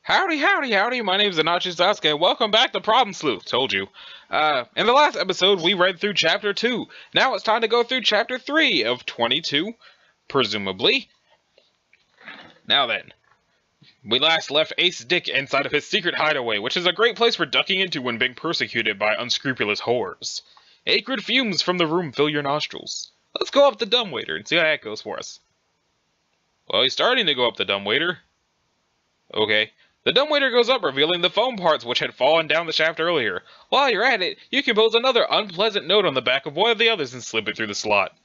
Howdy, howdy, howdy, my name's Anachi Sasuke, and welcome back to Problem Sleuth, told you. In the last episode, we read through Chapter 2. Now it's time to go through Chapter 3 of 22, presumably. Now then, we last left Ace Dick inside of his secret hideaway, which is a great place for ducking into when being persecuted by unscrupulous whores. Acrid fumes from the room fill your nostrils. Let's go up the dumbwaiter and see how that goes for us. Well, he's starting to go up the dumbwaiter. Okay. The dumbwaiter goes up, revealing the foam parts which had fallen down the shaft earlier. While you're at it, you compose another unpleasant note on the back of one of the others and slip it through the slot.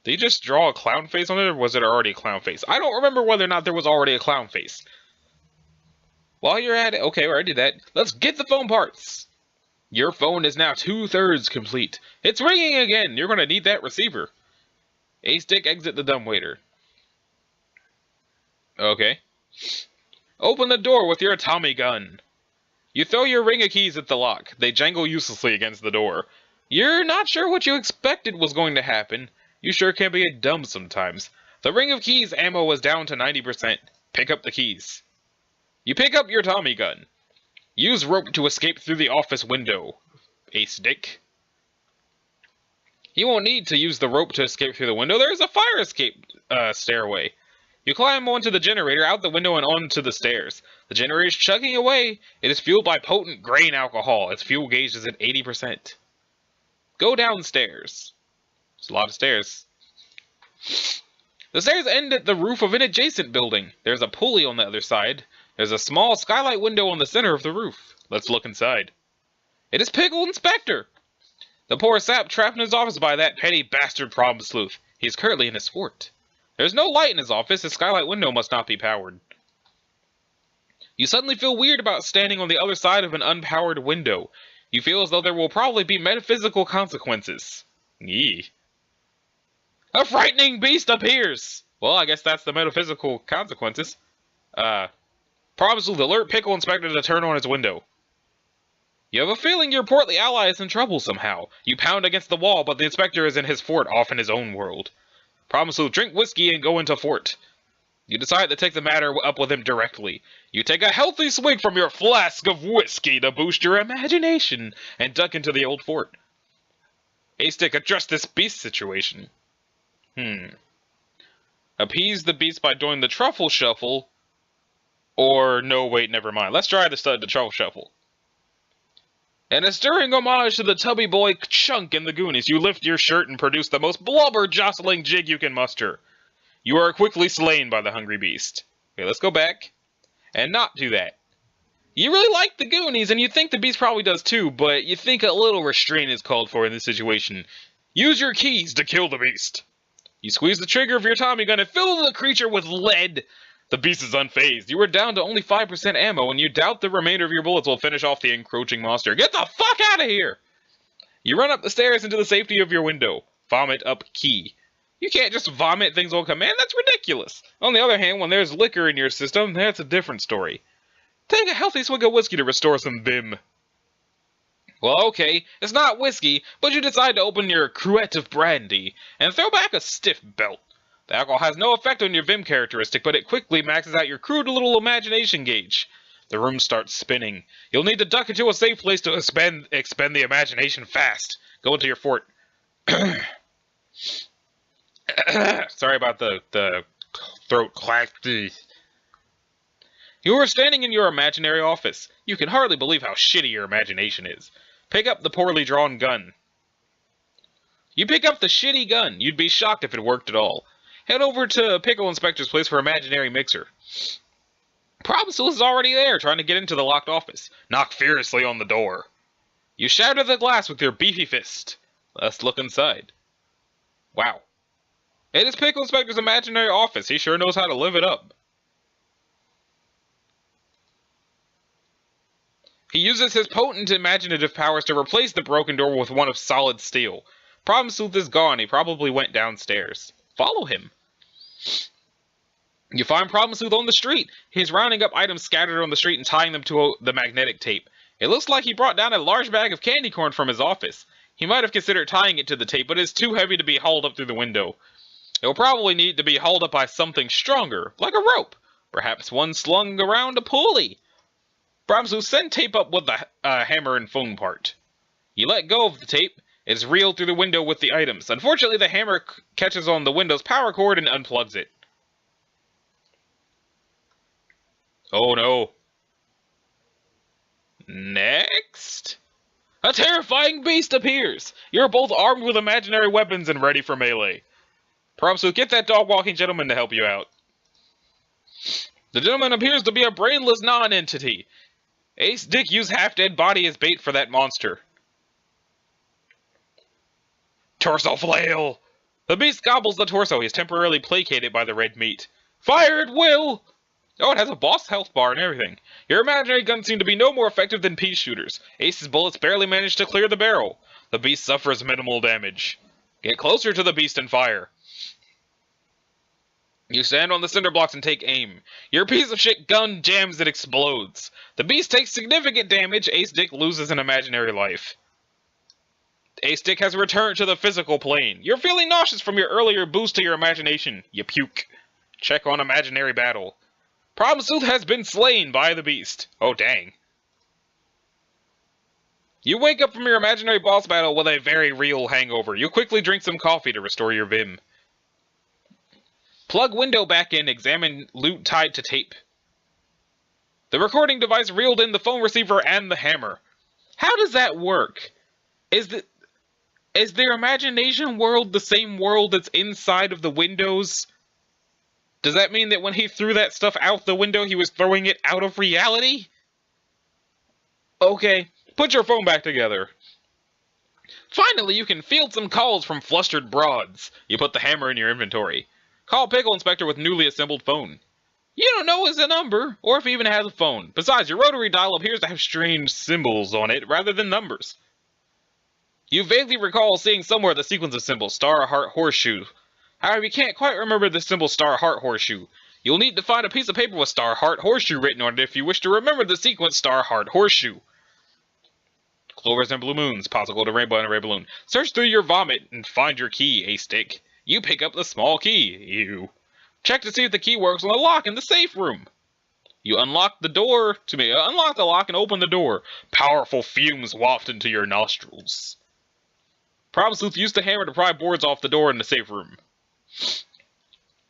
Did you just draw a clown face on it, or was it already a clown face? I don't remember whether or not there was already a clown face. While you're at it, okay, I already did that. Let's get the foam parts. Your phone is now 2/3 complete. It's ringing again. You're going to need that receiver. Ace Dick exit the dumbwaiter. Okay. Open the door with your Tommy gun. You throw your ring of keys at the lock. They jangle uselessly against the door. You're not sure what you expected was going to happen. You sure can be dumb sometimes. The ring of keys ammo was down to 90%. Pick up the keys. You pick up your Tommy gun. Use rope to escape through the office window. Ace Dick. You won't need to use the rope to escape through the window. There is a fire escape stairway. You climb onto the generator, out the window, and onto the stairs. The generator is chugging away. It is fueled by potent grain alcohol. Its fuel gauge is at 80%. Go downstairs. There's a lot of stairs. The stairs end at the roof of an adjacent building. There's a pulley on the other side. There's a small skylight window on the center of the roof. Let's look inside. It is Pickle Inspector. The poor sap trapped in his office by that petty bastard Problem Sleuth. He is currently in his fort. There's no light in his office. His skylight window must not be powered. You suddenly feel weird about standing on the other side of an unpowered window. You feel as though there will probably be metaphysical consequences. Yee. A frightening beast appears! Well, I guess that's the metaphysical consequences. Problem Sleuth, alert Pickle Inspector to turn on his window. You have a feeling your portly ally is in trouble somehow. You pound against the wall, but the inspector is in his fort, off in his own world. Problem Sleuth, drink whiskey and go into fort. You decide to take the matter up with him directly. You take a healthy swig from your flask of whiskey to boost your imagination and duck into the old fort. Ace Dick, address this beast situation. Appease the beast by doing the truffle shuffle. Or, no, wait, never mind. Let's try the truffle shuffle. In a stirring homage to the tubby boy Chunk in the Goonies, you lift your shirt and produce the most blubber-jostling jig you can muster. You are quickly slain by the hungry beast. Okay, let's go back and not do that. You really like the Goonies, and you think the beast probably does too, but you think a little restraint is called for in this situation. Use your keys to kill the beast. You squeeze the trigger of your Tommy gun and fill the creature with lead. The beast is unfazed. You are down to only 5% ammo, and you doubt the remainder of your bullets will finish off the encroaching monster. Get the fuck out of here! You run up the stairs into the safety of your window. Vomit up key. You can't just vomit things on command. That's ridiculous. On the other hand, when there's liquor in your system, that's a different story. Take a healthy swig of whiskey to restore some vim. Well, okay, it's not whiskey, but you decide to open your cruet of brandy and throw back a stiff belt. The alcohol has no effect on your Vim characteristic, but it quickly maxes out your crude little imagination gauge. The room starts spinning. You'll need to duck into a safe place to expend the imagination fast. Go into your fort. Sorry about the throat clack. You are standing in your imaginary office. You can hardly believe how shitty your imagination is. Pick up the poorly drawn gun. You pick up the shitty gun. You'd be shocked if it worked at all. Head over to Pickle Inspector's place for imaginary mixer. Problem Sleuth is already there, trying to get into the locked office. Knock furiously on the door. You shatter the glass with your beefy fist. Let's look inside. Wow. It is Pickle Inspector's imaginary office. He sure knows how to live it up. He uses his potent imaginative powers to replace the broken door with one of solid steel. Problem Sleuth is gone. He probably went downstairs. Follow him. You find Problem Sleuth on the street. He's rounding up items scattered on the street and tying them to the magnetic tape. It looks like he brought down a large bag of candy corn from his office. He might have considered tying it to the tape, but it's too heavy to be hauled up through the window. It will probably need to be hauled up by something stronger, like a rope. Perhaps one slung around a pulley. Problem Sleuth, send tape up with the hammer and phone part. You let go of the tape. It's reeled through the window with the items. Unfortunately, the hammer catches on the window's power cord and unplugs it. Oh no. Next. A terrifying beast appears. You're both armed with imaginary weapons and ready for melee. Problem Sleuth, get that dog-walking gentleman to help you out. The gentleman appears to be a brainless non-entity. Ace Dick used half-dead body as bait for that monster. Torso flail! The beast gobbles the torso. He's temporarily placated by the red meat. Fire at will! Oh, it has a boss health bar and everything. Your imaginary guns seem to be no more effective than pea shooters. Ace's bullets barely manage to clear the barrel. The beast suffers minimal damage. Get closer to the beast and fire. You stand on the cinder blocks and take aim. Your piece of shit gun jams and explodes. The beast takes significant damage. Ace Dick loses an imaginary life. Ace Dick has returned to the physical plane. You're feeling nauseous from your earlier boost to your imagination. You puke. Check on imaginary battle. Problem Sleuth has been slain by the beast. Oh, dang. You wake up from your imaginary boss battle with a very real hangover. You quickly drink some coffee to restore your vim. Plug window back in. Examine loot tied to tape. The recording device reeled in the phone receiver and the hammer. How does that work? Is their imagination world the same world that's inside of the windows? Does that mean that when he threw that stuff out the window, he was throwing it out of reality? Okay, put your phone back together. Finally, you can field some calls from flustered broads. You put the hammer in your inventory. Call Pickle Inspector with newly assembled phone. You don't know his number, or if he even has a phone. Besides, your rotary dial appears to have strange symbols on it rather than numbers. You vaguely recall seeing somewhere the sequence of symbols, star, heart, horseshoe. However, you can't quite remember the symbol star, heart, horseshoe. You'll need to find a piece of paper with star, heart, horseshoe written on it if you wish to remember the sequence star, heart, horseshoe. Clovers and blue moons, possible to rainbow and a red balloon. Search through your vomit and find your key, Ace Dick. You pick up the small key. You check to see if the key works on the lock in the safe room. You unlock the lock and open the door. Powerful fumes waft into your nostrils. Problem Sleuth used the hammer to pry boards off the door in the safe room.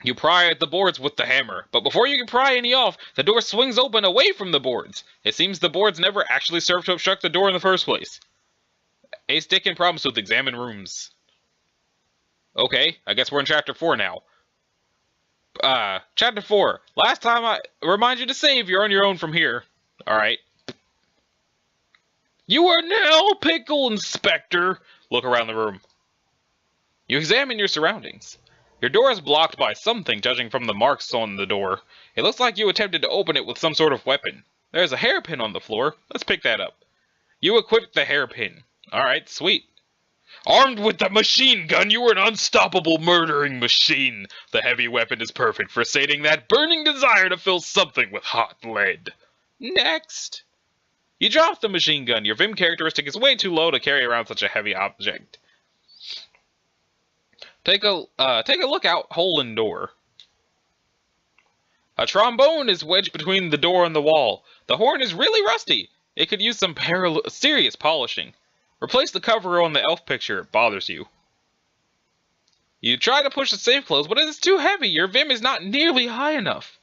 You pry at the boards with the hammer, but before you can pry any off, the door swings open away from the boards. It seems the boards never actually served to obstruct the door in the first place. Ace Dick and Problem Sleuth examine rooms. Okay, I guess we're in Chapter 4 now. Chapter 4. Last time I remind you to save, you're on your own from here. Alright. You are now Pickle Inspector. Look around the room. You examine your surroundings. Your door is blocked by something, judging from the marks on the door. It looks like you attempted to open it with some sort of weapon. There's a hairpin on the floor. Let's pick that up. You equip the hairpin. Alright, sweet. Armed with the machine gun, you are an unstoppable murdering machine. The heavy weapon is perfect for sating that burning desire to fill something with hot lead. Next. You drop the machine gun. Your Vim characteristic is way too low to carry around such a heavy object. Take a look out hole in door. A trombone is wedged between the door and the wall. The horn is really rusty. It could use some serious polishing. Replace the cover on the elf picture. It bothers you. You try to push the safe closed, but it is too heavy. Your Vim is not nearly high enough.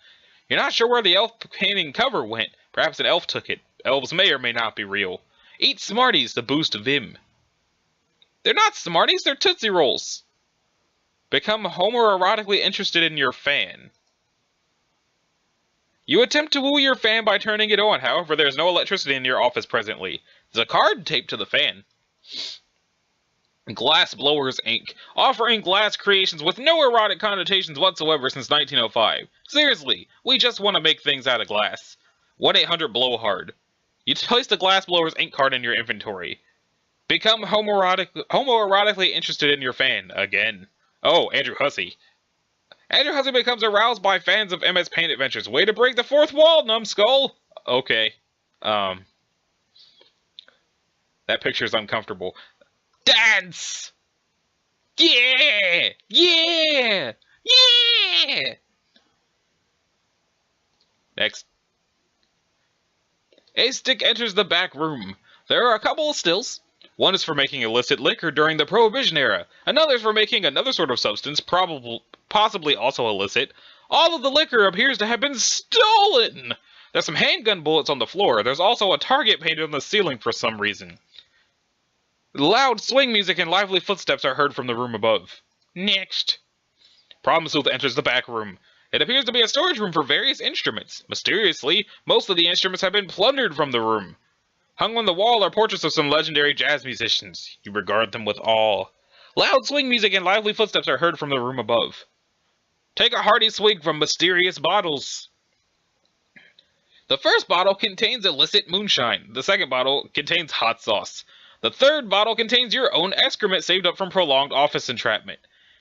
You're not sure where the elf painting cover went. Perhaps an elf took it. Elves may or may not be real. Eat Smarties to boost Vim. They're not Smarties, they're Tootsie Rolls. Become homoerotically interested in your fan. You attempt to woo your fan by turning it on. However, there's no electricity in your office presently. There's a card taped to the fan. Glass Blowers Inc. Offering glass creations with no erotic connotations whatsoever since 1905. Seriously, we just want to make things out of glass. 1-800-BLOWHARD. You place the Glass Blowers Inc. card in your inventory. Become homoerotically interested in your fan. Again. Oh, Andrew Hussey. Andrew Hussey becomes aroused by fans of MS Paint Adventures. Way to break the fourth wall, numbskull! Okay. That picture's uncomfortable. Dance! Yeah! Yeah! Yeah! Next. A stick enters the back room. There are a couple of stills. One is for making illicit liquor during the Prohibition era. Another is for making another sort of substance, possibly also illicit. All of the liquor appears to have been stolen! There's some handgun bullets on the floor. There's also a target painted on the ceiling for some reason. Loud swing music and lively footsteps are heard from the room above. Next. Problem Sleuth enters the back room. It appears to be a storage room for various instruments. Mysteriously, most of the instruments have been plundered from the room. Hung on the wall are portraits of some legendary jazz musicians. You regard them with awe. Loud swing music and lively footsteps are heard from the room above. Take a hearty swig from mysterious bottles. The first bottle contains illicit moonshine. The second bottle contains hot sauce. The third bottle contains your own excrement saved up from prolonged office entrapment.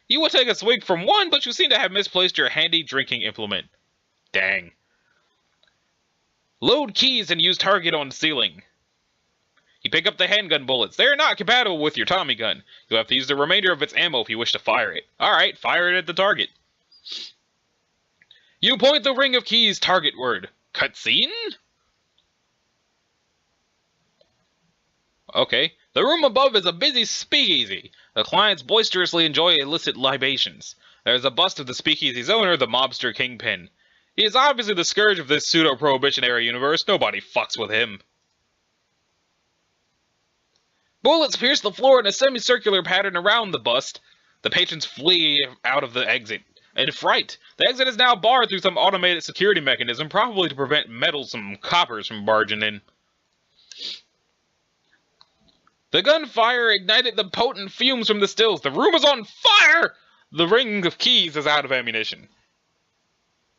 You will take a swig from one, but you seem to have misplaced your handy drinking implement. Dang. Load keys and use target on ceiling. You pick up the handgun bullets. They are not compatible with your Tommy gun. You'll have to use the remainder of its ammo if you wish to fire it. Alright, fire it at the target. You point the ring of keys targetward. Cutscene? Okay. The room above is a busy speakeasy. The clients boisterously enjoy illicit libations. There is a bust of the speakeasy's owner, the mobster Kingpin. He is obviously the scourge of this pseudo-prohibition era universe. Nobody fucks with him. Bullets pierce the floor in a semicircular pattern around the bust. The patrons flee out of the exit. In fright, the exit is now barred through some automated security mechanism, probably to prevent meddlesome coppers from barging in. The gunfire ignited the potent fumes from the stills. The room is on fire! The ring of keys is out of ammunition.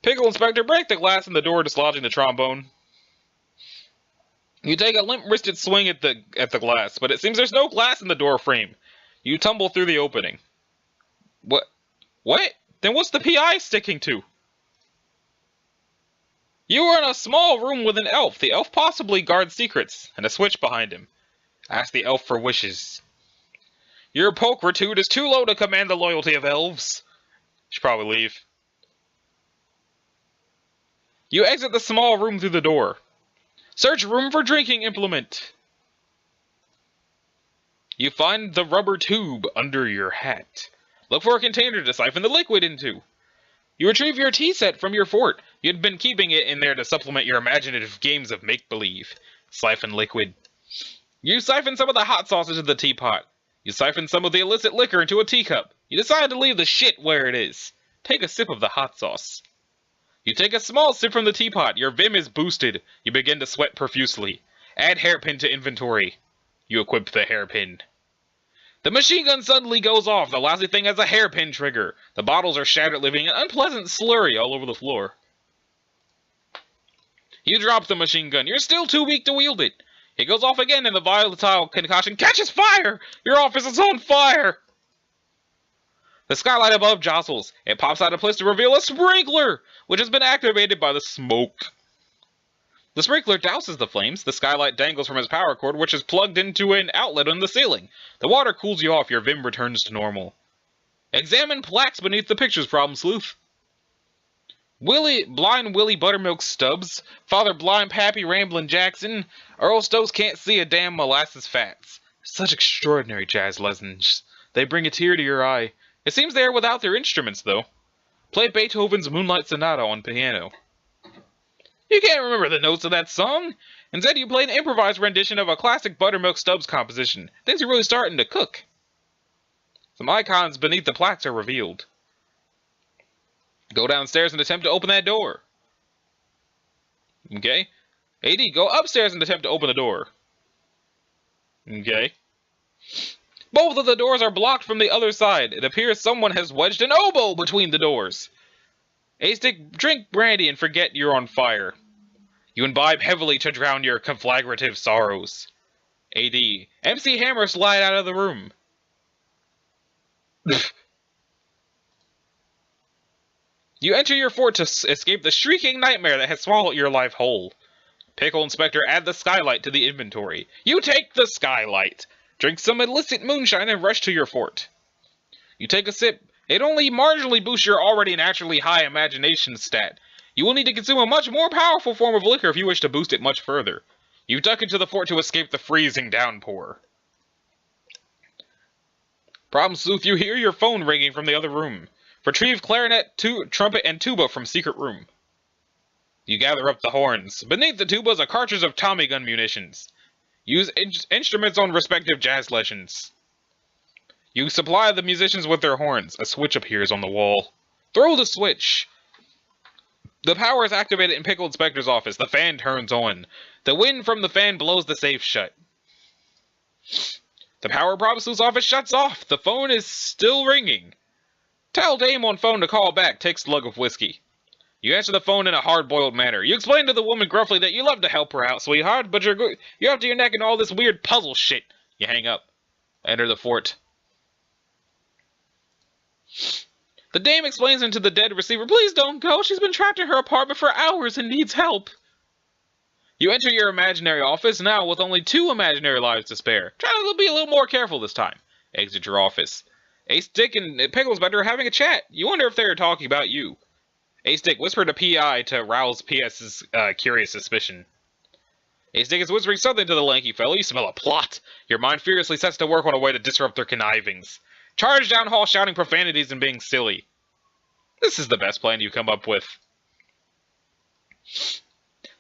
Pickle Inspector, break the glass in the door, dislodging the trombone. You take a limp-wristed swing at the glass, but it seems there's no glass in the door frame. You tumble through the opening. What? Then what's the PI sticking to? You are in a small room with an elf. The elf possibly guards secrets, and a switch behind him. Ask the elf for wishes. Your pulchritude is too low to command the loyalty of elves. You should probably leave. You exit the small room through the door. Search room for drinking implement. You find the rubber tube under your hat. Look for a container to siphon the liquid into. You retrieve your tea set from your fort. You'd been keeping it in there to supplement your imaginative games of make-believe. Siphon liquid. You siphon some of the hot sauce into the teapot. You siphon some of the illicit liquor into a teacup. You decide to leave the shit where it is. Take a sip of the hot sauce. You take a small sip from the teapot. Your vim is boosted. You begin to sweat profusely. Add hairpin to inventory. You equip the hairpin. The machine gun suddenly goes off. The lousy thing has a hairpin trigger. The bottles are shattered, leaving an unpleasant slurry all over the floor. You drop the machine gun. You're still too weak to wield it. It goes off again and the volatile concoction catches fire! Your office is on fire! The skylight above jostles. It pops out of place to reveal a sprinkler, which has been activated by the smoke. The sprinkler douses the flames. The skylight dangles from its power cord, which is plugged into an outlet on the ceiling. The water cools you off. Your vim returns to normal. Examine plaques beneath the pictures, Problem Sleuth. Blind Willie Buttermilk Stubbs, Father Blind Pappy Ramblin' Jackson, Earl Stokes Can't See a Damn Molasses Fats. Such extraordinary jazz lessons. They bring a tear to your eye. It seems they are without their instruments, though. Play Beethoven's Moonlight Sonata on piano. You can't remember the notes of that song. Instead, you play an improvised rendition of a classic Buttermilk Stubbs composition. Things are really starting to cook. Some icons beneath the plaques are revealed. Go downstairs and attempt to open that door. Okay. AD, go upstairs and attempt to open the door. Okay. Both of the doors are blocked from the other side. It appears someone has wedged an oboe between the doors. A-Stick, drink brandy and forget you're on fire. You imbibe heavily to drown your conflagrative sorrows. AD, MC Hammer slide out of the room. You enter your fort to escape the shrieking nightmare that has swallowed your life whole. Pickle Inspector, add the skylight to the inventory. You take the skylight. Drink some illicit moonshine and rush to your fort. You take a sip. It only marginally boosts your already naturally high imagination stat. You will need to consume a much more powerful form of liquor if you wish to boost it much further. You duck into the fort to escape the freezing downpour. Problem Sleuth, you hear your phone ringing from the other room. Retrieve clarinet, trumpet, and tuba from secret room. You gather up the horns. Beneath the tuba is a cartridge of Tommy gun munitions. Use instruments on respective jazz lessons. You supply the musicians with their horns. A switch appears on the wall. Throw the switch. The power is activated in Pickle Inspector's office. The fan turns on. The wind from the fan blows the safe shut. The power Problem Sleuth's office shuts off. The phone is still ringing. Tell Dame on phone to call back. Take slug of whiskey. You answer the phone in a hard-boiled manner. You explain to the woman gruffly that you love to help her out, sweetheart, but you're up to your neck in all this weird puzzle shit. You hang up. Enter the fort. The dame explains into the dead receiver, please don't go. She's been trapped in her apartment for hours and needs help. You enter your imaginary office now with only 2 imaginary lives to spare. Try to be a little more careful this time. Exit your office. Ace, Dick, and Pickle Inspector are having a chat. You wonder if they're talking about you. Ace Dick whispered to P.I. to rouse P.S.'s curious suspicion. Ace Dick is whispering something to the lanky fellow. You smell a plot. Your mind furiously sets to work on a way to disrupt their connivings. Charge down hall shouting profanities and being silly. This is the best plan you come up with.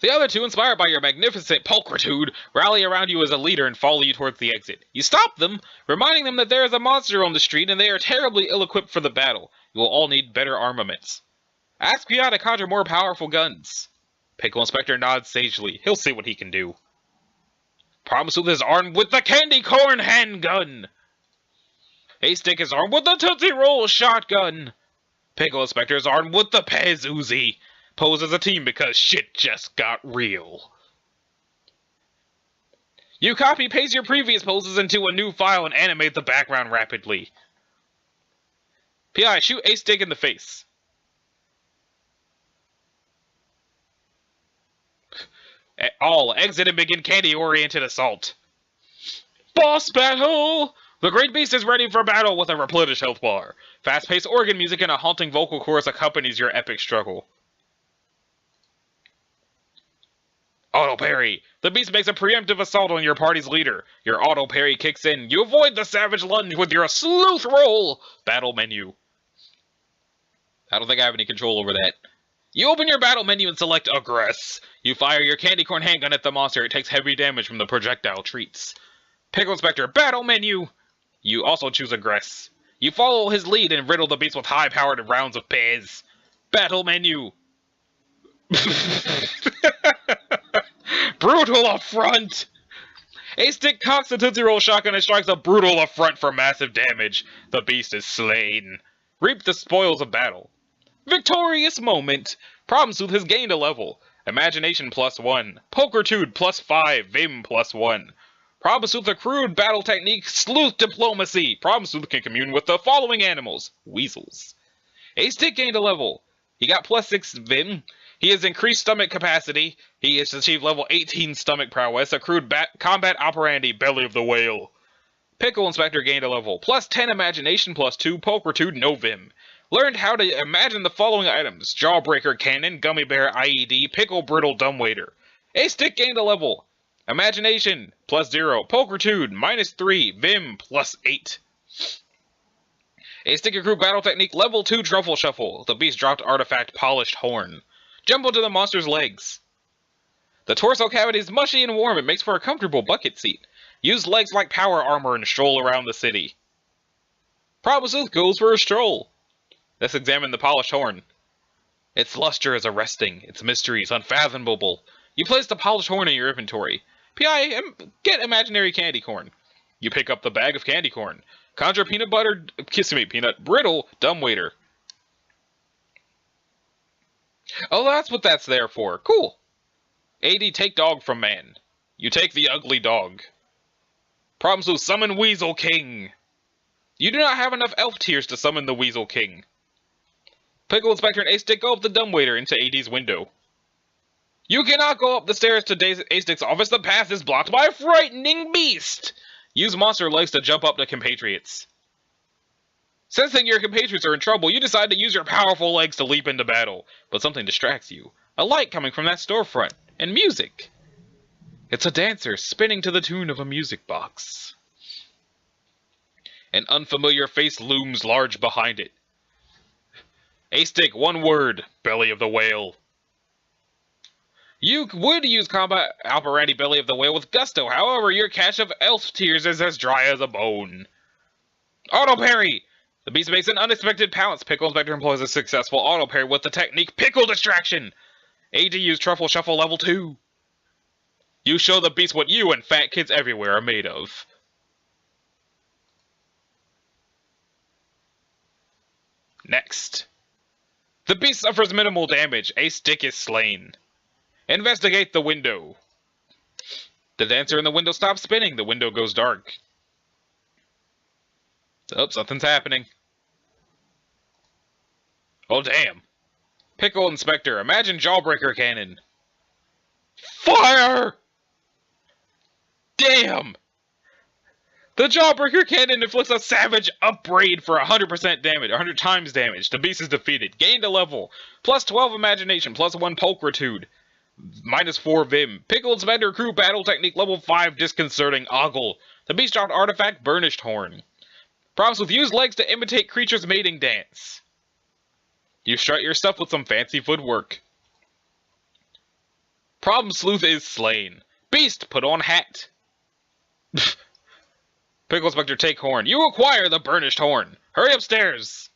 The other 2, inspired by your magnificent pulchritude, rally around you as a leader and follow you towards the exit. You stop them, reminding them that there is a monster on the street and they are terribly ill-equipped for the battle. You will all need better armaments. Ask P.I. to conjure more powerful guns. Pickle Inspector nods sagely. He'll see what he can do. Problem Sleuth is armed with the candy corn handgun. Ace Dick is armed with the Tootsie Roll shotgun. Pickle Inspector is armed with the Pez Uzi. Pose as a team because shit just got real. You copy-paste your previous poses into a new file and animate the background rapidly. P.I. shoot Ace Dick in the face. All exit and begin candy-oriented assault. Boss battle! The Great Beast is ready for battle with a replenished health bar. Fast-paced organ music and a haunting vocal chorus accompanies your epic struggle. Auto parry. The Beast makes a preemptive assault on your party's leader. Your auto parry kicks in. You avoid the savage lunge with your sleuth roll. Battle menu. I don't think I have any control over that. You open your battle menu and select Aggress. You fire your candy corn handgun at the monster. It takes heavy damage from the projectile treats. Pickle Inspector, battle menu. You also choose Aggress. You follow his lead and riddle the beast with high-powered rounds of Pez. Battle menu. Brutal affront. Ace Dick cocks the Tootsie Roll shotgun and strikes a brutal affront for massive damage. The beast is slain. Reap the spoils of battle. Victorious moment. Problem Sleuth has gained a level. Imagination +1. Pulchritude +5. Vim +1. Problem Sleuth accrued battle technique. Sleuth diplomacy. Problem Sleuth can commune with the following animals. Weasels. Ace Dick gained a level. He got +6 Vim. He has increased stomach capacity. He has achieved level 18 stomach prowess. Accrued combat operandi. Belly of the whale. Pickle Inspector gained a level. +10 imagination. +2 pulchritude. No Vim. Learned how to imagine the following items. Jawbreaker cannon, gummy bear IED, pickle brittle dumbwaiter. Ace Dick gained a level. Imagination +0, pulchritude -3, Vim +8. Ace Dick accrued battle technique level 2 truffle shuffle. The beast dropped artifact polished horn. Jump onto the monster's legs. The torso cavity is mushy and warm. It makes for a comfortable bucket seat. Use legs like power armor and stroll around the city. Problem Sleuth goes for a stroll. Let's examine the polished horn. Its luster is arresting. Its mystery is unfathomable. You place the polished horn in your inventory. P.I. Get imaginary candy corn. You pick up the bag of candy corn. Conjure peanut brittle dumbwaiter. Oh, that's what that's there for. Cool. AD, take dog from man. You take the ugly dog. Problem Sleuth, summon Weasel King. You do not have enough elf tears to summon the Weasel King. Pickle Inspector and Ace Dick go up the dumbwaiter into AD's window. You cannot go up the stairs to Ace Dick's office. The path is blocked by a frightening beast. Use monster legs to jump up to compatriots. Sensing your compatriots are in trouble, you decide to use your powerful legs to leap into battle. But something distracts you. A light coming from that storefront. And music. It's a dancer spinning to the tune of a music box. An unfamiliar face looms large behind it. A stick, one word, belly of the whale. You would use combat operandi belly of the whale with gusto, however, your cache of elf tears is as dry as a bone. Auto parry! The beast makes an unexpected pounce. Pickle Inspector employs a successful auto parry with the technique Pickle Distraction. AD use Truffle Shuffle level 2. You show the beast what you and fat kids everywhere are made of. Next. The beast suffers minimal damage. A stick is slain. Investigate the window. The dancer in the window stops spinning. The window goes dark. Oh, something's happening. Oh, damn. Pickle Inspector, imagine Jawbreaker Cannon. Fire! Damn! The Jawbreaker Cannon inflicts a savage upbraid for 100% damage, 100 times damage. The beast is defeated. Gained a level. Plus 12 imagination, plus 1 pulchritude. Minus 4 vim. Pickle Inspector crew battle technique level 5 disconcerting ogle. The beast dropped artifact burnished horn. Problem Sleuth, use legs to imitate creatures' mating dance. You strut your stuff with some fancy footwork. Problem Sleuth is slain. Beast, put on hat. Pickle Inspector, take horn. You acquire the burnished horn. Hurry upstairs.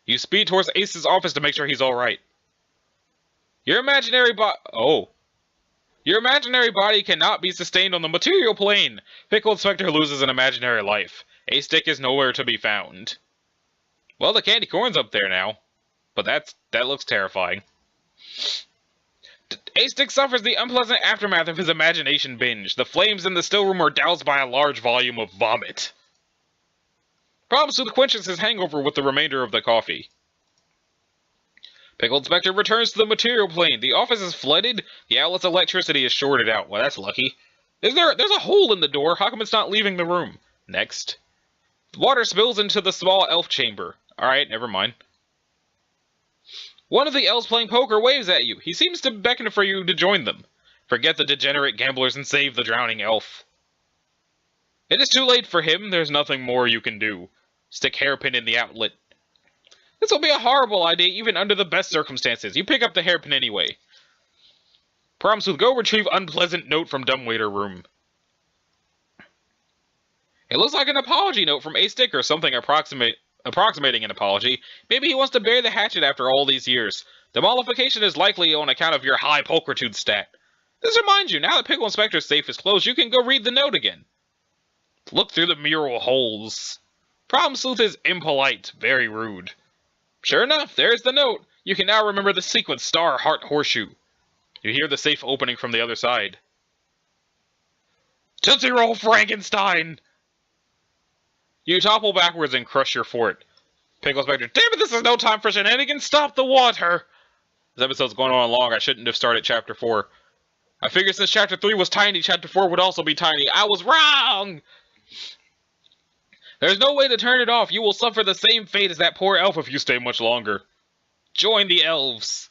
You speed towards Ace's office to make sure he's alright. Your imaginary body cannot be sustained on the material plane. Pickle Inspector loses an imaginary life. A stick is nowhere to be found. Well, the candy corn's up there now. But that looks terrifying. A stick suffers the unpleasant aftermath of his imagination binge. The flames in the still room are doused by a large volume of vomit. Problem Sleuth quenches his hangover with the remainder of the coffee. Pickle Inspector returns to the material plane. The office is flooded. The outlet's electricity is shorted out. Well, that's lucky. There's a hole in the door. How come it's not leaving the room? Next. Water spills into the small elf chamber. Alright, never mind. One of the elves playing poker waves at you. He seems to beckon for you to join them. Forget the degenerate gamblers and save the drowning elf. It is too late for him. There's nothing more you can do. Stick hairpin in the outlet. This will be a horrible idea even under the best circumstances. You pick up the hairpin anyway. Problem Sleuth, go retrieve unpleasant note from dumbwaiter room. It looks like an apology note from A Stick or something approximating an apology. Maybe he wants to bury the hatchet after all these years. Demolification is likely on account of your high pulchritude stat. This reminds you, now that Pickle Inspector's safe is closed, you can go read the note again. Look through the mural holes. Problem Sleuth is impolite, very rude. Sure enough, there's the note. You can now remember the sequence star heart horseshoe. You hear the safe opening from the other side. Tootsie Roll Frankenstein! You topple backwards and crush your fort. Pickle Inspector, damn it, this is no time for shenanigans! Stop the water! This episode's going on long. I shouldn't have started Chapter 4. I figured since Chapter 3 was tiny, Chapter 4 would also be tiny. I was wrong! There's no way to turn it off. You will suffer the same fate as that poor elf if you stay much longer. Join the elves.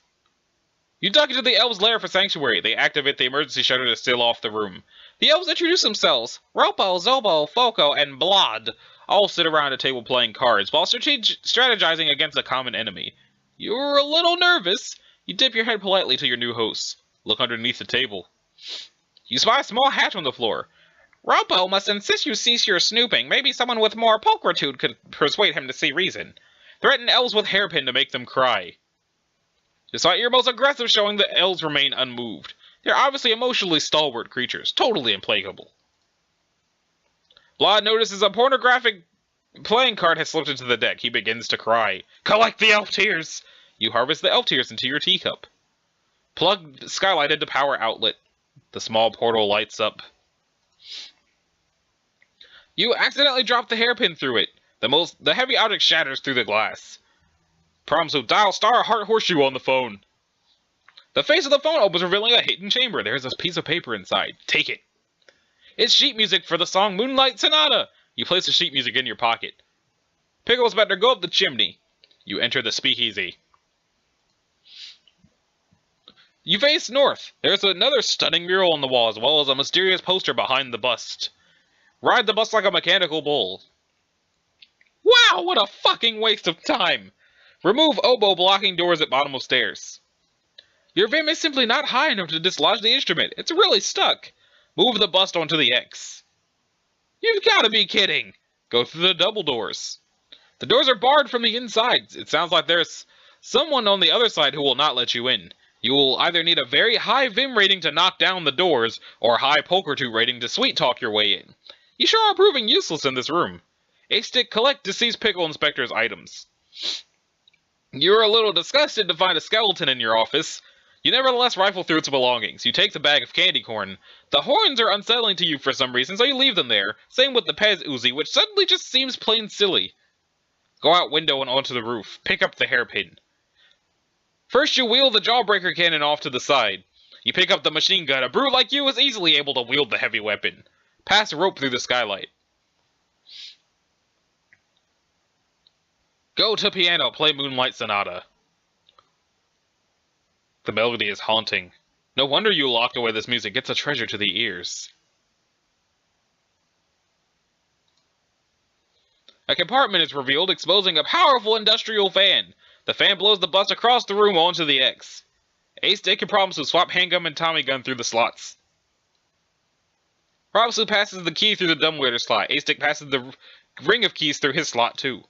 You duck into the elves' lair for sanctuary. They activate the emergency shutter to seal off the room. The elves introduce themselves. Ropo, Zobo, Foco, and Blod all sit around a table playing cards while strategizing against a common enemy. You're a little nervous. You dip your head politely to your new hosts. Look underneath the table. You spy a small hatch on the floor. Ropo must insist you cease your snooping. Maybe someone with more pulchritude could persuade him to see reason. Threaten elves with hairpin to make them cry. Despite your most aggressive showing, the elves remain unmoved. They're obviously emotionally stalwart creatures, totally implacable. Blod notices a pornographic playing card has slipped into the deck. He begins to cry. Collect the elf tears! You harvest the elf tears into your teacup. Plug skylight into power outlet. The small portal lights up. You accidentally drop the hairpin through it. The heavy object shatters through the glass. Problem Sleuth, dial star heart horseshoe on the phone. The face of the phone opens, revealing a hidden chamber. There's a piece of paper inside. Take it. It's sheet music for the song Moonlight Sonata. You place the sheet music in your pocket. Pickles better go up the chimney. You enter the speakeasy. You face north. There's another stunning mural on the wall, as well as a mysterious poster behind the bust. Ride the bus like a mechanical bull. Wow, what a fucking waste of time! Remove oboe blocking doors at bottom of stairs. Your vim is simply not high enough to dislodge the instrument. It's really stuck. Move the bust onto the X. You've gotta be kidding! Go through the double doors. The doors are barred from the inside. It sounds like there's someone on the other side who will not let you in. You will either need a very high vim rating to knock down the doors, or a high poker-2 rating to sweet-talk your way in. You sure are proving useless in this room. A-Stick, collect deceased Pickle Inspector's items. You're a little disgusted to find a skeleton in your office. You nevertheless rifle through its belongings. You take the bag of candy corn. The horns are unsettling to you for some reason, so you leave them there. Same with the Pez Uzi, which suddenly just seems plain silly. Go out window and onto the roof. Pick up the hairpin. First you wheel the Jawbreaker cannon off to the side. You pick up the machine gun. A brute like you is easily able to wield the heavy weapon. Pass a rope through the skylight. Go to piano. Play Moonlight Sonata. The melody is haunting. No wonder you locked away this music. It's a treasure to the ears. A compartment is revealed, exposing a powerful industrial fan. The fan blows the bus across the room onto the X. A-Stick and Problem Sleuth swap handgun and Tommy gun through the slots. Problem Sleuth passes the key through the dumbwaiter slot. A-Stick passes the ring of keys through his slot too.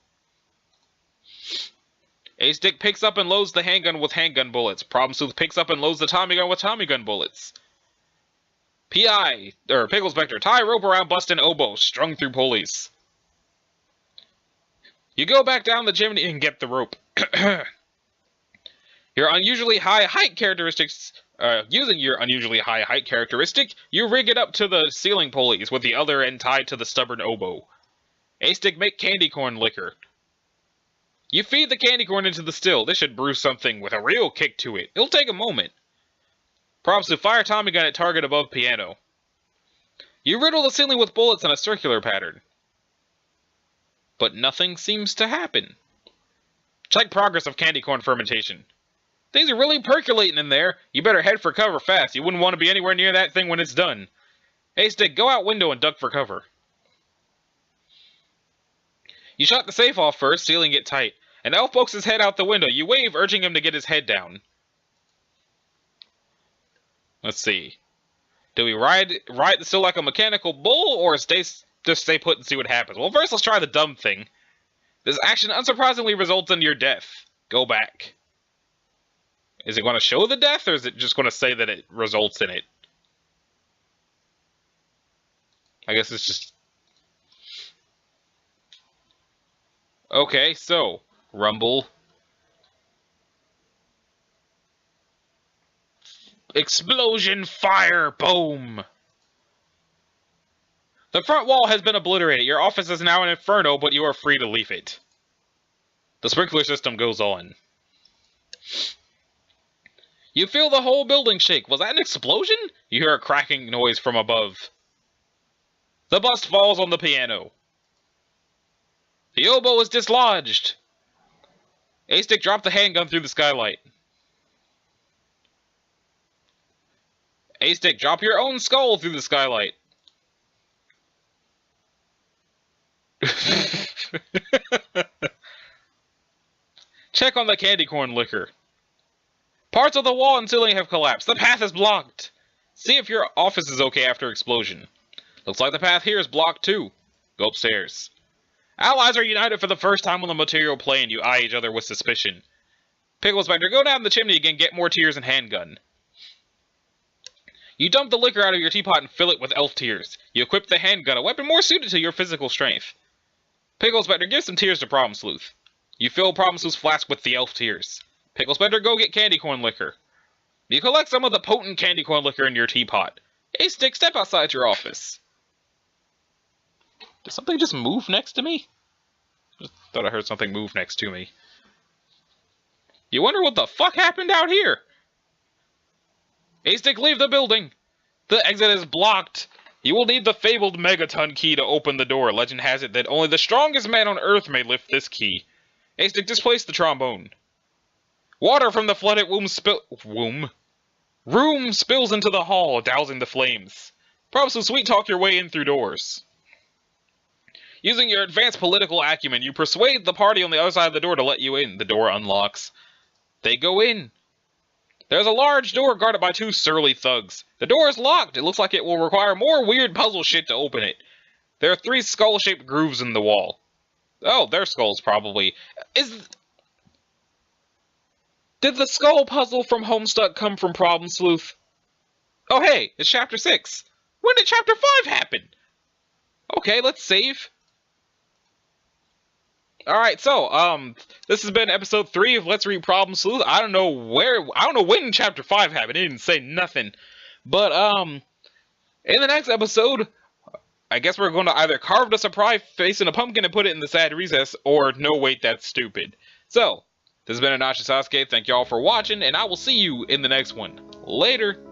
A-Stick picks up and loads the handgun with handgun bullets. Problem Sleuth picks up and loads the Tommy gun with Tommy gun bullets. Pickle Inspector, tie rope around bust and oboe, strung through pulleys. You go back down the chimney and get the rope. Your unusually high height characteristics, using your unusually high height characteristic, you rig it up to the ceiling pulleys with the other end tied to the stubborn oboe. A-Stick, make candy corn liquor. You feed the candy corn into the still. This should brew something with a real kick to it. It'll take a moment. Props to fire Tommy gun at target above piano. You riddle the ceiling with bullets in a circular pattern. But nothing seems to happen. Check progress of candy corn fermentation. Things are really percolating in there. You better head for cover fast. You wouldn't want to be anywhere near that thing when it's done. A-Stick, go out window and duck for cover. You shut the safe off first, sealing it tight. An elf pokes his head out the window. You wave, urging him to get his head down. Let's see. Do we ride the still like a mechanical bull, or just stay put and see what happens? Well, first let's try the dumb thing. This action unsurprisingly results in your death. Go back. Is it going to show the death, or is it just going to say that it results in it? I guess it's just... Okay, so, rumble. Explosion, fire, boom! The front wall has been obliterated. Your office is now an inferno, but you are free to leave it. The sprinkler system goes on. You feel the whole building shake. Was that an explosion? You hear a cracking noise from above. The bust falls on the piano. The oboe is dislodged. A-Stick dropped the handgun through the skylight. A-Stick, drop your own skull through the skylight. Check on the candy corn liquor. Parts of the wall and ceiling have collapsed. The path is blocked. See if your office is okay after explosion. Looks like the path here is blocked too. Go upstairs. Allies are united for the first time on the material plane. You eye each other with suspicion. Pickle Inspector, go down the chimney again, get more tears and handgun. You dump the liquor out of your teapot and fill it with elf tears. You equip the handgun, a weapon more suited to your physical strength. Pickle Inspector, give some tears to Problem Sleuth. You fill Problem Sleuth's flask with the elf tears. Pickle Inspector, go get candy corn liquor. You collect some of the potent candy corn liquor in your teapot. A-Stick, step outside your office. Did something just move next to me? Just thought I heard something move next to me. You wonder what the fuck happened out here? A-Stick, leave the building. The exit is blocked. You will need the fabled megaton key to open the door. Legend has it that only the strongest man on Earth may lift this key. Haystack, displace the trombone. Water from the flooded room spills into the hall, dousing the flames. Problem Sleuth, sweet talk your way in through doors. Using your advanced political acumen, you persuade the party on the other side of the door to let you in. The door unlocks. They go in. There's a large door guarded by 2 surly thugs. The door is locked. It looks like it will require more weird puzzle shit to open it. There are 3 skull-shaped grooves in the wall. Oh, they're skulls, probably. Did the skull puzzle from Homestuck come from Problem Sleuth? Oh, hey, it's Chapter 6. When did Chapter 5 happen? Okay, let's save. Alright, so, this has been episode 3 of Let's Read Problem Sleuth. I don't know when Chapter 5 happened. It didn't say nothing. But, in the next episode, I guess we're going to either carve the surprise face in a pumpkin and put it in the sad recess, or no, wait, that's stupid. So, this has been Anashi Sasuke. Thank y'all for watching, and I will see you in the next one. Later!